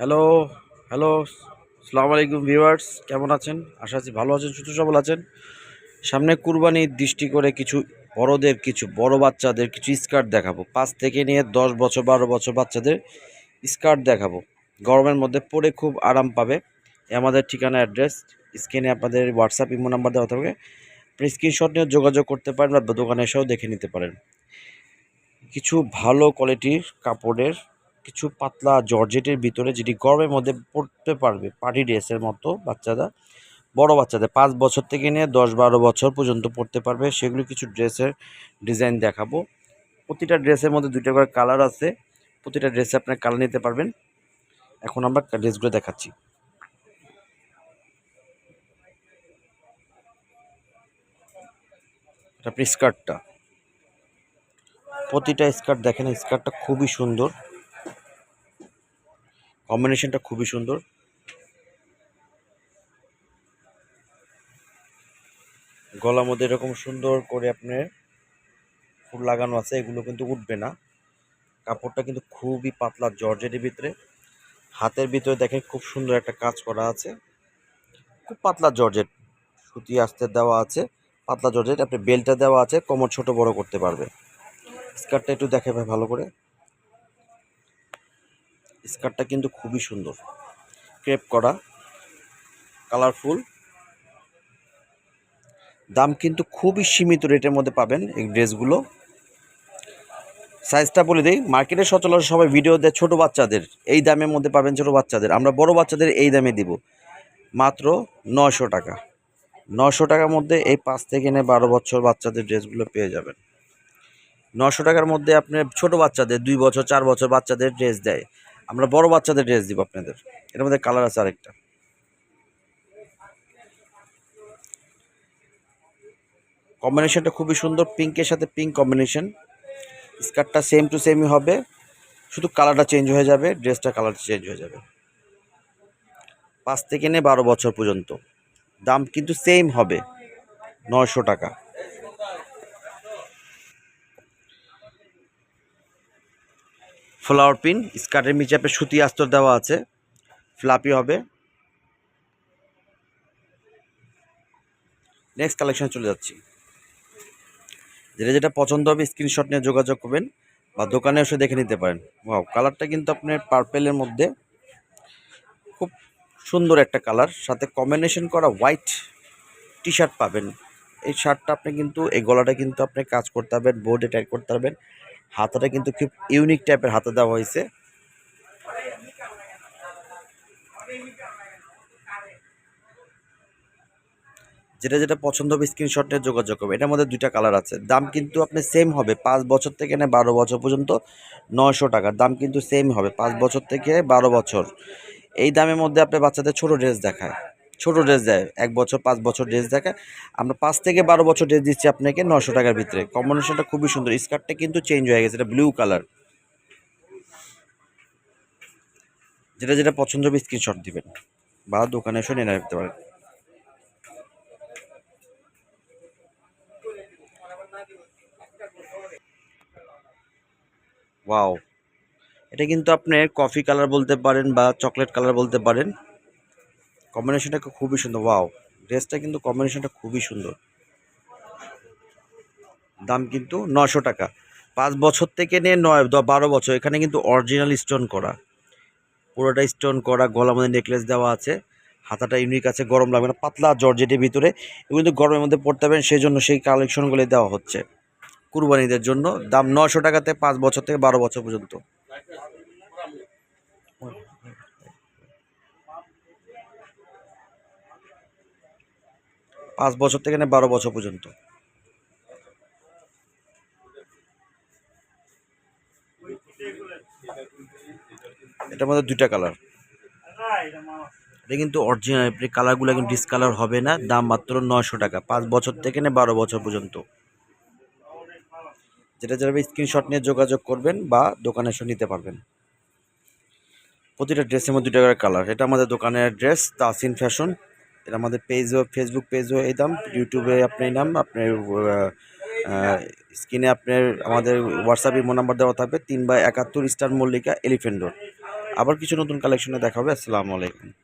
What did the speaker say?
Hello, hello, আসসালামু আলাইকুম viewers, কেমন আছেন? আশা আছি ভালো আছেন, সুস্থ সবল আছেন। সামনে কুরবানির দৃষ্টি করে কিছু বড়দের, কিছু বড় বাচ্চাদের কিছু স্কার্ট দেখাবো। 5 থেকে নিয়ে 10 বছর, 12 বছর বাচ্চাদের স্কার্ট দেখাবো। গরমের মধ্যে পরে খুব আরাম পাবে। আমাদের ঠিকানা, অ্যাড্রেস স্ক্রিনে আপনাদের হোয়াটসঅ্যাপ ইমো নাম্বার দেওয়া থাকবে। আপনি স্ক্রিনশট নিয়ে যোগাযোগ করতে পারেন বা দোকানে এসেও দেখে নিতে পারেন। কিছু ভালো কোয়ালিটির কাপড়ের, কিছু পাতলা জর্জেটের ভিতরে, যেটি গরমের মধ্যে পরতে পারবে পার্টি ড্রেসের মতো বাচ্চারা, বড় বাচ্চাদের 5 বছর থেকে নিয়ে 10-12 বছর পর্যন্ত পরতে পারবে, সেগুলো কিছু ড্রেসের ডিজাইন দেখাবো। প্রতিটা ড্রেসের মধ্যে 2টা করে কালার আছে। প্রতিটা ড্রেসে আপনার কালার নিতে পারবেন। এখন আমরা ড্রেসগুলো দেখাচ্ছি। এটা আপনি স্কার্টটা, প্রতিটা স্কার্ট দেখেন, স্কার্টটা খুবই সুন্দর, কম্বিনেশনটা খুবই সুন্দর। গলার মধ্যে এরকম সুন্দর করে আপনার ফুল লাগানো আছে, এগুলো কিন্তু উঠবে না। কাপড়টা কিন্তু খুবই পাতলা জর্জেটের ভিতরে। হাতের ভিতরে দেখেন খুব সুন্দর একটা কাজ করা আছে, খুব পাতলা জর্জেট, সুতি আস্তে দেওয়া আছে, পাতলা জর্জেট। আপনি বেলটা দেওয়া আছে, কোমর ছোট বড় করতে পারবে। স্কার্টটা একটু দেখে ভাই ভালো করে। স্কার্টটা কিন্তু খুবই সুন্দর, ক্রেপ করা, কালারফুল। দাম কিন্তু খুবই সীমিত রেটের মধ্যে পাবেন এই ড্রেসগুলো। সাইজটা বলে দিই, মার্কেটে সচরাচর সবাই ভিডিও দেয় ছোটো বাচ্চাদের, এই দামের মধ্যে পাবেন ছোটো বাচ্চাদের। আমরা বড় বাচ্চাদের এই দামে দিব, মাত্র 900 টাকা। 900 টাকার মধ্যে এই 5 থেকে নিয়ে 12 বছর বাচ্চাদের ড্রেসগুলো পেয়ে যাবেন। 900 টাকার মধ্যে আপনার ছোটো বাচ্চাদের 2 বছর 4 বছর বাচ্চাদের ড্রেস দেয়, আমরা বড় বাচ্চাদের ড্রেস দিব আপনাদের। এর মধ্যে কালার আছে আরেকটা। কম্বিনেশনটা খুবই সুন্দর, পিঙ্কের সাথে পিঙ্ক কম্বিনেশন। স্কার্টটা সেম টু সেমই হবে, শুধু কালারটা চেঞ্জ হয়ে যাবে, ড্রেসটা কালার চেঞ্জ হয়ে যাবে। 5 থেকে নিয়ে 12 বছর পর্যন্ত, দাম কিন্তু সেম হবে, 900 টাকা। ফ্লাওয়ার প্রিন্ট, স্কার্টের নিচে আপনার সুতি আস্তর দেওয়া আছে, ফ্লাপি হবে। নেক্সট কালেকশনে চলে যাচ্ছি। যেটা যেটা পছন্দ হবে স্ক্রিনশট নিয়ে যোগাযোগ করবেন বা দোকানে এসে দেখে নিতে পারেন। ওয়াও, কালারটা কিন্তু আপনার পার্পেলের মধ্যে, খুব সুন্দর একটা কালার, সাথে কম্বিনেশন করা হোয়াইট টি শার্ট পাবেন। এই শার্টটা আপনি কিন্তু, এই গলাটা কিন্তু আপনি কাজ করতে পারবেন, বোর্ডে টাইট করতে পারবেন। হাতাটা কিন্তু খুব ইউনিক টাইপের হাতা দেওয়া হয়েছে। যেটা যেটা পছন্দ হবে স্ক্রিনশট নিয়ে যোগাযোগ করবে। এটার মধ্যে 2টা কালার আছে, দাম কিন্তু আপনি সেম হবে। 5 বছর থেকে না 12 বছর পর্যন্ত 900 টাকা, দাম কিন্তু সেম হবে। 5 বছর থেকে 12 বছর এই দামের মধ্যে আপনি বাচ্চাদের ছোট ড্রেস দেখায়, ছোট ড্রেস দেয় 1 বছর 5 বছর ড্রেস দেখায়। আমরা 5 থেকে 12 বছর ড্রেস দিচ্ছি আপনাকে 900 টাকার ভিতরে। কম্বিনেশনটা খুবই সুন্দর। স্কার্টটা কিন্তু চেঞ্জ হয়ে গেছে, এটা ব্লু কালার। যেটা যেটা পছন্দ হবে স্ক্রিনশট দিবেন বা দোকানে এসে নিয়ে রাখতে পারেন। ওয়াও, এটা কিন্তু আপনার কফি কালার বলতে পারেন বা চকলেট কালার বলতে পারেন। কম্বিনেশনটা খুবই সুন্দর। ওয়াও, ড্রেসটা কিন্তু কম্বিনেশনটা খুবই সুন্দর। দাম কিন্তু 900 টাকা। 5 বছর থেকে নিয়ে 12 বছর, এখানে কিন্তু অরিজিনাল স্টোন করা, পুরোটা স্টোন করা। গলার মধ্যে নেকলেস দেওয়া আছে, হাতাটা ইউনিক আছে, গরম লাগবে না, পাতলা জর্জেটের ভিতরে। এগুলো কিন্তু গরমের মধ্যে পড়তে পারবেন, সেই জন্য সেই কালেকশনগুলো দেওয়া হচ্ছে কুরবানিদের জন্য। দাম 900 টাকাতে 5 বছর থেকে 12 বছর পর্যন্ত। 5 বছর থেকে নিয়ে 12 বছর পর্যন্ত। এটার মধ্যে 2টা কালার। এটা কিন্তু অরিজিনাল, কালারগুলো কিন্তু ডিসকালার হবে না। দাম মাত্র 900 টাকা, 5 বছর থেকে নিয়ে 12 বছর পর্যন্ত। যেটা যাবে স্ক্রিনশট নিয়ে যোগাযোগ করবেন বা দোকানে এসে নিতে পারবেন। প্রতিটা ড্রেসের মধ্যে 2টা করে কালার। এটা আমাদের দোকানের অ্যাড্রেস, তাসিন ফ্যাশন। এটা আমাদের পেজও, ফেসবুক পেজও এই দাম, ইউটিউবে আপনি এই নাম, আপনার স্ক্রিনে আপনার আমাদের হোয়াটসঅ্যাপ ইমো নাম্বার দেওয়া থাকবে। 3/71 ইস্টার্ন মল্লিকা, এলিফ্যান্ট রোড। আবার কিছু নতুন কালেকশনে দেখা হবে। আসসালামু আলাইকুম।